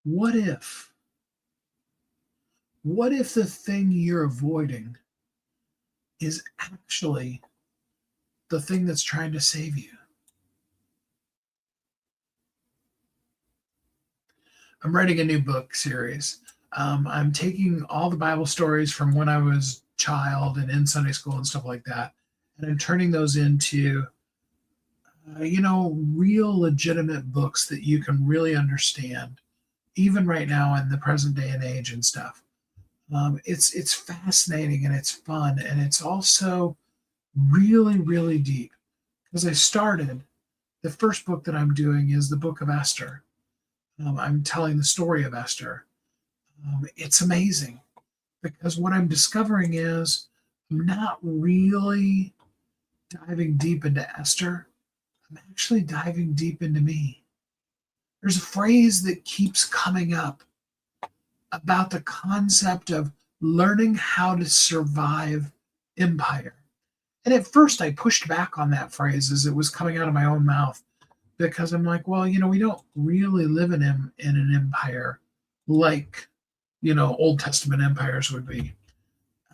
What if? What if the thing you're avoiding is actually the thing that's trying to save you? I'm writing a new book series. I'm taking all the Bible stories from when I was a child and in Sunday school and stuff like that, and I'm turning those into, real legitimate books that you can really understand, even right now in the present day and age and stuff. It's fascinating and it's fun and it's also really really deep because I started the first book that I'm doing is the book of Esther. I'm telling the story of Esther. It's amazing because what I'm discovering is I'm not really diving deep into Esther. I'm actually diving deep into me. There's a phrase that keeps coming up about the concept of learning how to survive empire. And at first, I pushed back on that phrase as it was coming out of my own mouth because I'm like, well, we don't really live in an empire like, Old Testament empires would be.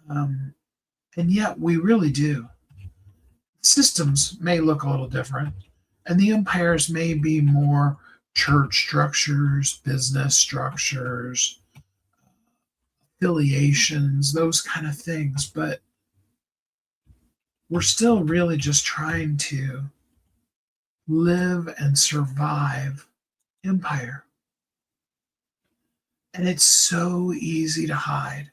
Um, and yet, we really do. Systems may look a little different, and the empires may be more church structures, business structures, affiliations, those kind of things. But we're still really just trying to live and survive empire. And it's so easy to hide.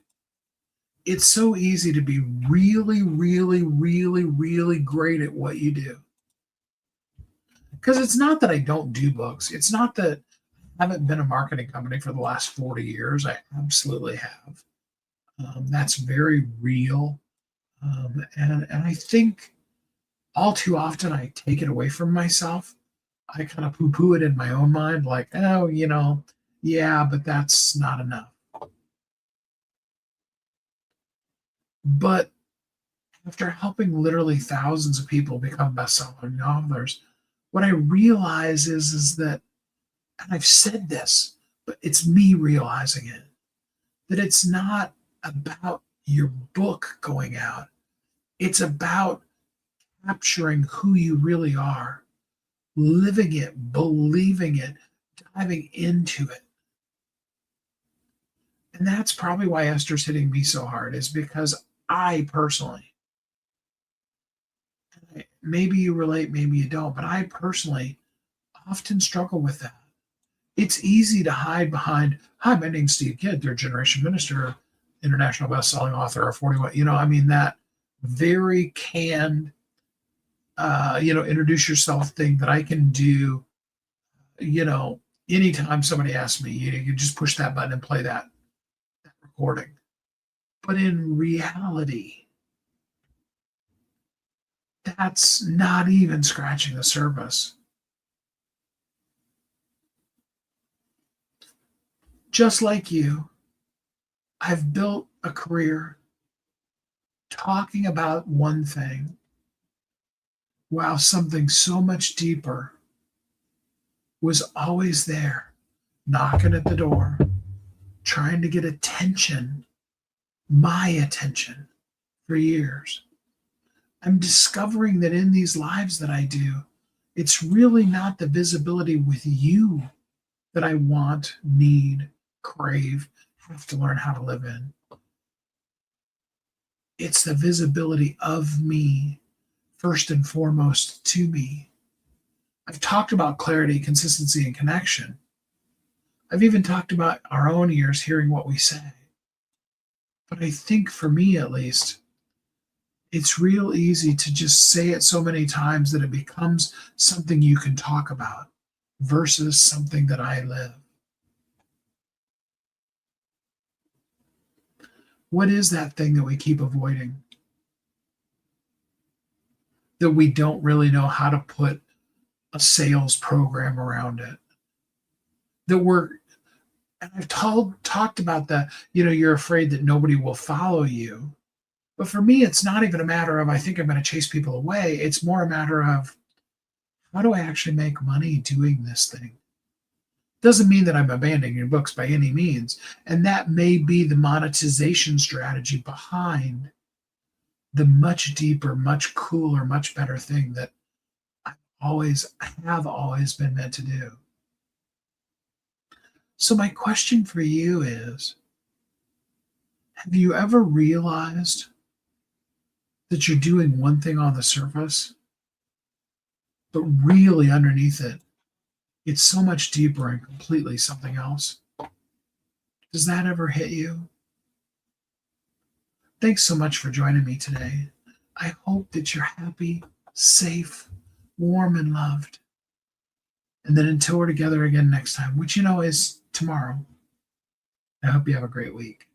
It's so easy to be really, really, really, really great at what you do. Because it's not that I don't do books. It's not that I haven't been a marketing company for the last 40 years. I absolutely have. That's very real. And I think all too often I take it away from myself. I kind of poo poo it in my own mind, like, oh, yeah, but that's not enough. But after helping literally thousands of people become best-selling authors, what I realize is that, and I've said this, but it's me realizing it, that it's not about your book going out. It's about capturing who you really are, living it, believing it, diving into it. And that's probably why Esther's hitting me so hard, is because I personally, maybe you relate, maybe you don't, but I personally often struggle with that. It's easy to hide behind, hi, my name's Steve Kidd, third generation minister, international best-selling author of 41. That very canned, introduce yourself thing that I can do, you know, anytime somebody asks me, you just push that button and play that recording. But in reality, that's not even scratching the surface. Just like you, I've built a career talking about one thing while something so much deeper was always there, knocking at the door, trying to get attention, my attention, for years. I'm discovering that in these lives that I do, it's really not the visibility with you that I want, need, crave, have to learn how to live in. It's the visibility of me, first and foremost to me. I've talked about clarity, consistency, and connection. I've even talked about our own ears hearing what we say. But I think for me at least, it's real easy to just say it so many times that it becomes something you can talk about versus something that I live. What is that thing that we keep avoiding? That we don't really know how to put a sales program around it. That we're, and I've talked about that, you're afraid that nobody will follow you. But for me, it's not even a matter of I think I'm going to chase people away. It's more a matter of how do I actually make money doing this thing? Doesn't mean that I'm abandoning your books by any means. And that may be the monetization strategy behind the much deeper, much cooler, much better thing that I have always been meant to do. So, my question for you is, have you ever realized that you're doing one thing on the surface, but really underneath it, it's so much deeper and completely something else? Does that ever hit you? Thanks so much for joining me today. I hope that you're happy, safe, warm, and loved. And then until we're together again next time, which you know is tomorrow, I hope you have a great week.